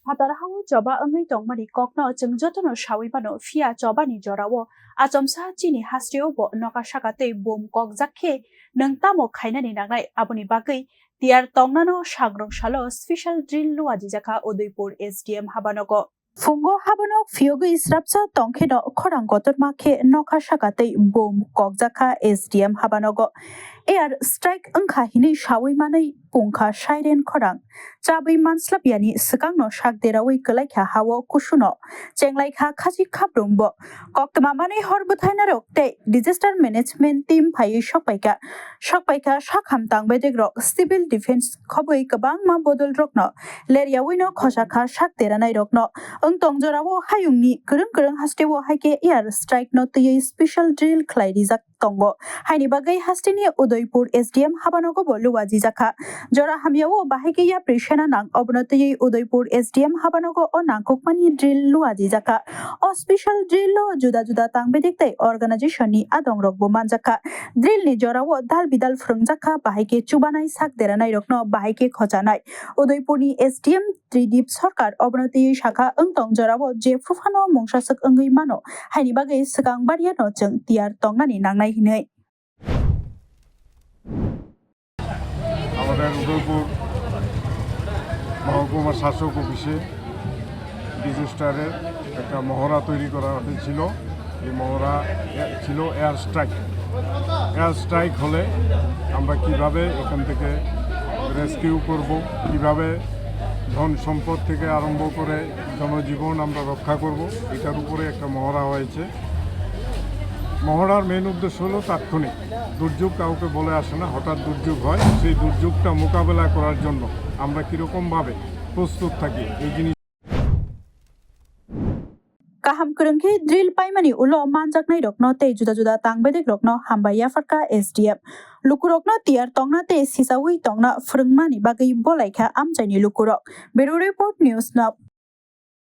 Fatarahawo joba angai tongmani kokno jengjotono shawibano fia jobani jorawo achomsa chini hastrio bo noka shakate bom kokjakhe nangtamo khainani nangnai aboni bagai tiar tongnano sagrong shalo special drill khwlaijakha Udaipur SDM Habanogo Fungo Habanok Fiogo Israpsa Tonkeno Korang Gotorma Ke Noka Shakate Bom Kokjakha SDM Habanogo Air Strike Angka Hini Shawi Manai Pungka Shairen Korang Chabi Manslapiani Sakangno Shak Derawi Kalaika Hawo Kushuno Chenglaiha Kaji Kabrumbo Koktamamani Horbutainarok Te Disaster Management Team Pai Shokpaika Shakham Tang Bedegro Civil Defense Koboi Kabang Mambodol Rokno Leria Wino Koshaka Shak Deranai Rokno Tong Jorawo Hayungni Kurung Hastewo Hake Air Strike no T Special Drill khwlaijakha Tongo Haini Bagai Hastini Udaipur SDM Habanogo khwlaijakha Jora Hamiawo Bahagia Prishana Nang Obnoti Udaipur SDM Habanogo O Nangkokmani Drill khwlaijakha O Special Drill lo Juda Juda Tangbediktai Organization ni Adongrok Bomanjakha Drill ni Jorawo Dal Bidal Frungjakha Bahike Chubanai Sak Deranai Rokno Bahike Khochanai Udaipur ni SDM Tridip Sarkar Obnoti Shakha Tong Jorawo Jefrufano Mongsasak Angai Mano Haini Bagai Sakang Bariano Jeng Tiar Tongnani Nangnai Hinai আমাদের উদয়পুর মহকুমার শাসক অফিসে ডিজাস্টারের একটা মহড়া তৈরি করা হয়েছিল। এই মহড়া ছিল এয়ার স্ট্রাইক হলে আমরা কিভাবে এখান থেকে রেস্কিউ করব, কিভাবে ধন সম্পদ থেকে আরম্ভ করে জনজীবন আমরা রক্ষা করব, এটার উপরে একটা মহড়া হয়েছে। মহড়ার মেন উদ্দেশ্য হলো তাৎক্ষণিক দুর্যোগ কাউকে বলে আসে না, হঠাৎ দুর্যোগ হয়, সেই দুর্যোগটা মোকাবেলা করার জন্য আমরা কীরকমভাবে প্রস্তুত থাকি এই জিনিস Kaham Kurungki Drill Paimani Ulo Manjaknai Rokno Te Juda Juda Tangbedek Rokno Hambaya Farka SDM Lukurokno Tiar Tongna Te Sisawi Tongna Frungmani Bagai Bolaika Amjani Lukurok Beru Report News Now